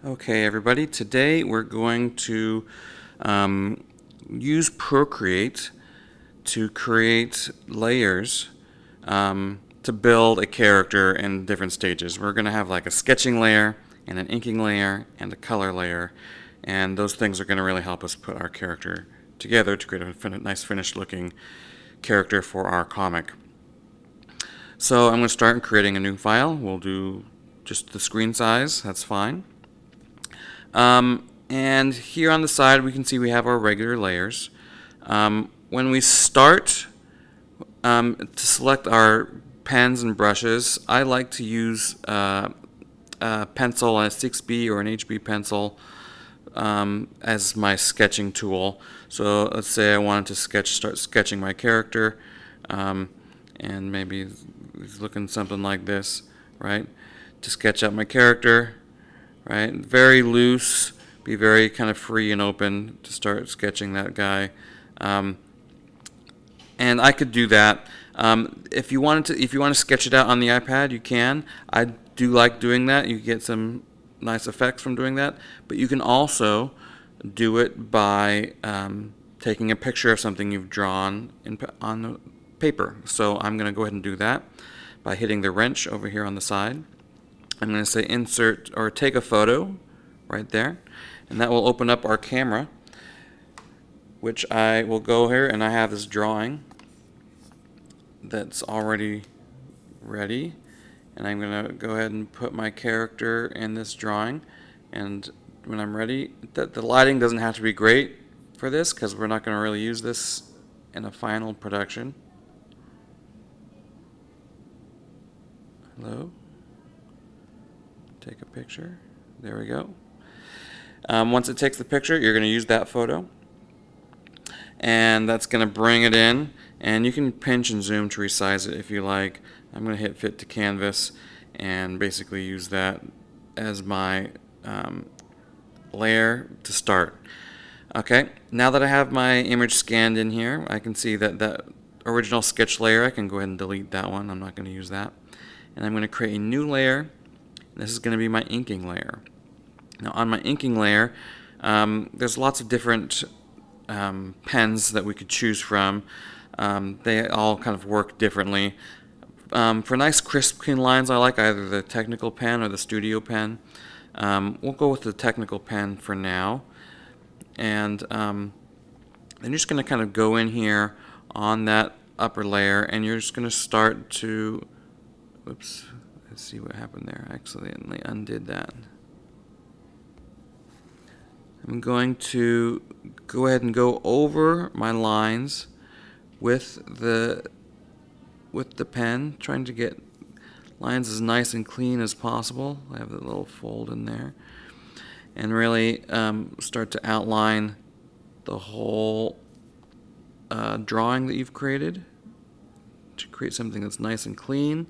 Okay, everybody, today we're going to use Procreate to create layers to build a character in different stages. We're going to have like a sketching layer and an inking layer and a color layer, and those things are going to really help us put our character together to create a nice finished looking character for our comic. So I'm going to start creating a new file. We'll do just the screen size, that's fine. And here on the side we can see we have our regular layers. When we start to select our pens and brushes, I like to use a pencil, a 6B or an HB pencil as my sketching tool. So let's say I wanted to start sketching my character, and maybe he's looking something like this, right? To sketch out my character, right? Very loose, be very kind of free and open to start sketching that guy. And I could do that. If you want to sketch it out on the iPad, you can. I do like doing that. You get some nice effects from doing that. But you can also do it by taking a picture of something you've drawn on the paper. So I'm going to go ahead and do that by hitting the wrench over here on the side. I'm going to say insert or take a photo right there, and that will open up our camera, which I will go here, and I have this drawing that's already ready, and I'm going to go ahead and put my character in this drawing. And when I'm ready, the lighting doesn't have to be great for this because we're not going to really use this in a final production. Hello? Take a picture. There we go. Once it takes the picture, you're going to use that photo, and that's going to bring it in, and you can pinch and zoom to resize it if you like. I'm going to hit fit to canvas and basically use that as my layer to start. Okay, now that I have my image scanned in here, I can see that that original sketch layer, I can go ahead and delete that one. I'm not going to use that. And I'm going to create a new layer. This is going to be my inking layer. Now on my inking layer, there's lots of different pens that we could choose from. They all kind of work differently. For nice crisp clean lines, I like either the technical pen or the studio pen. We'll go with the technical pen for now. And then you're just going to kind of go in here on that upper layer, and you're just going to start to, whoops, let's see what happened there. I accidentally undid that. I'm going to go ahead and go over my lines with the pen, trying to get lines as nice and clean as possible. I have the little fold in there, and really start to outline the whole drawing that you've created to create something that's nice and clean.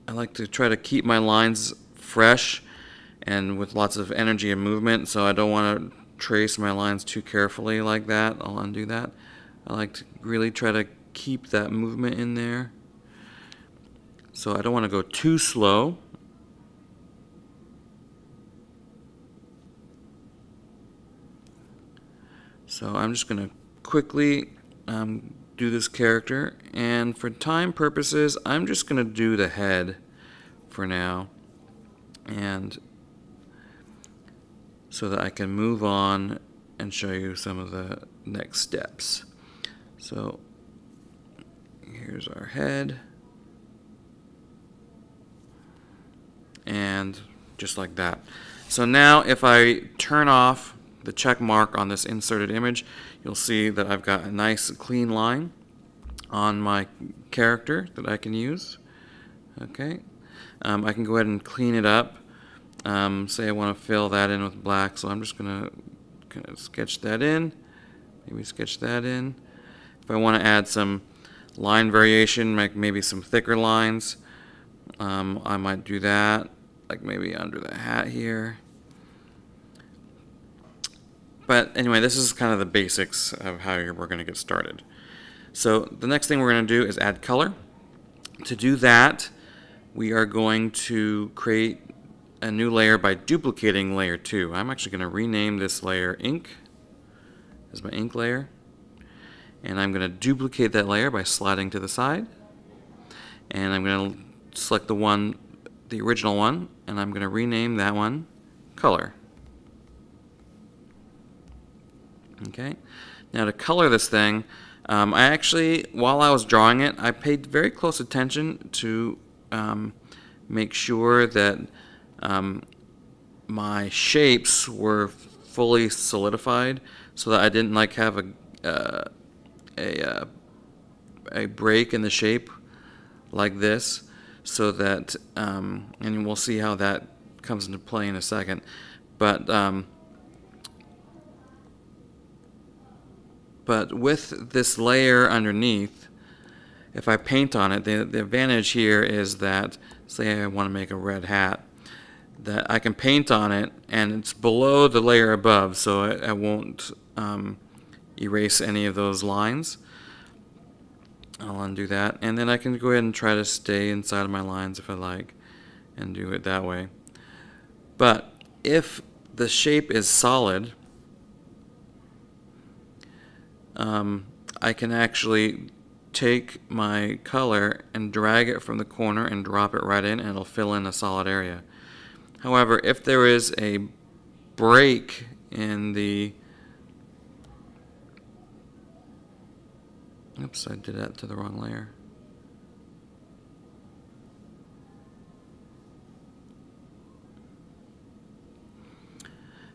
I like to try to keep my lines fresh and with lots of energy and movement, so I don't want to trace my lines too carefully like that. I'll undo that. I like to really try to keep that movement in there, so I don't want to go too slow. So I'm just going to quickly do this character, and for time purposes I'm just going to do the head for now, and so that I can move on and show you some of the next steps. So here's our head, and just like that. So now if I turn off the check mark on this inserted image, you'll see that I've got a nice clean line on my character that I can use. Okay, I can go ahead and clean it up. Say I want to fill that in with black, so I'm just going to kind of sketch that in, maybe sketch that in. If I want to add some line variation, like maybe some thicker lines, I might do that, like maybe under the hat here. But anyway, this is kind of the basics of how we're going to get started. So the next thing we're going to do is add color. To do that, we are going to create a new layer by duplicating layer 2. I'm actually going to rename this layer ink as my ink layer. And I'm going to duplicate that layer by sliding to the side. And I'm going to select the original one, and I'm going to rename that one color. Okay. Now to color this thing, I actually, while I was drawing it, I paid very close attention to make sure that my shapes were fully solidified, so that I didn't like have a break in the shape like this, so that and we'll see how that comes into play in a second. But with this layer underneath, if I paint on it, the advantage here is that, say I want to make a red hat, that I can paint on it and it's below the layer above, so I won't erase any of those lines. I'll undo that, and then I can go ahead and try to stay inside of my lines if I like, and do it that way. But if the shape is solid, I can actually take my color and drag it from the corner and drop it right in, and it'll fill in a solid area. However, if there is a break in the... Oops, I did that to the wrong layer.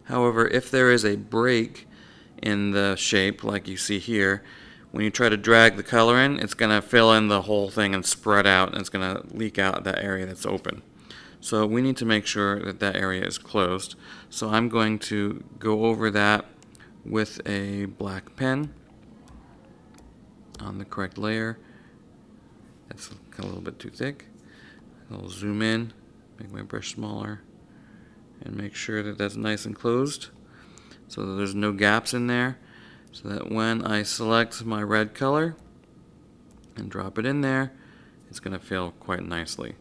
However, if there is a break in the shape, like you see here, when you try to drag the color in, it's going to fill in the whole thing and spread out, and it's going to leak out that area that's open. So we need to make sure that that area is closed. So I'm going to go over that with a black pen on the correct layer. That's a little bit too thick. I'll zoom in, make my brush smaller, and make sure that that's nice and closed, so that there's no gaps in there, so that when I select my red color and drop it in there, it's going to fill quite nicely.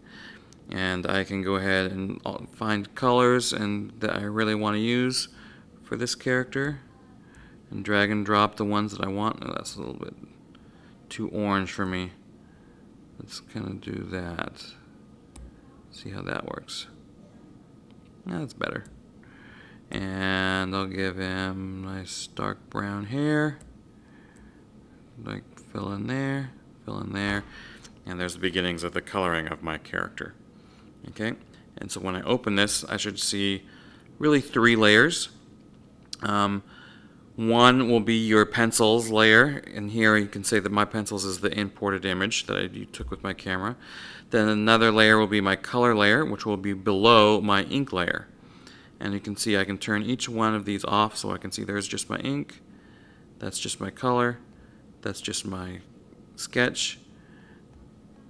And I can go ahead and find colors that I really want to use for this character and drag and drop the ones that I want. Oh, that's a little bit too orange for me. Let's kind of do that. See how that works. That's better. And I'll give him nice dark brown hair. Like fill in there, and there's the beginnings of the coloring of my character. Okay, and so when I open this, I should see really 3 layers. One will be your pencils layer, and here you can say that my pencils is the imported image that I took with my camera. Then another layer will be my color layer, which will be below my ink layer. And you can see I can turn each one of these off, so I can see there's just my ink, that's just my color, that's just my sketch,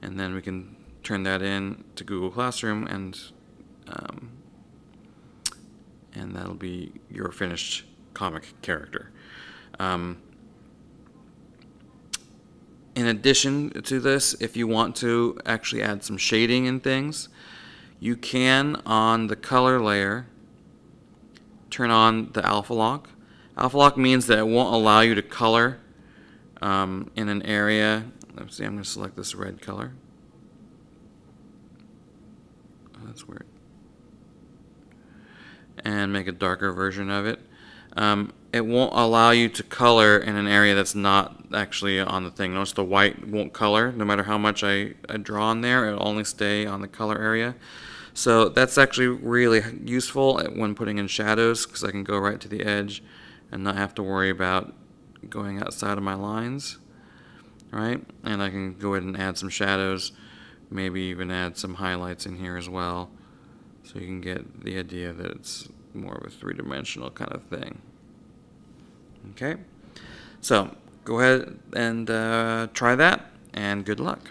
and then we can turn that in to Google Classroom, and that'll be your finished comic character. In addition to this, if you want to actually add some shading and things, you can, on the color layer, turn on the alpha lock. Alpha lock means that it won't allow you to color in an area. Let's see, I'm going to select this red color. Oh, that's weird. And make a darker version of it. It won't allow you to color in an area that's not actually on the thing. Notice the white won't color. No matter how much I draw on there, it'll only stay on the color area. So that's actually really useful when putting in shadows, because I can go right to the edge and not have to worry about going outside of my lines, right? And I can go ahead and add some shadows, maybe even add some highlights in here as well, so you can get the idea that it's more of a three-dimensional kind of thing. Okay, so go ahead and try that, and good luck.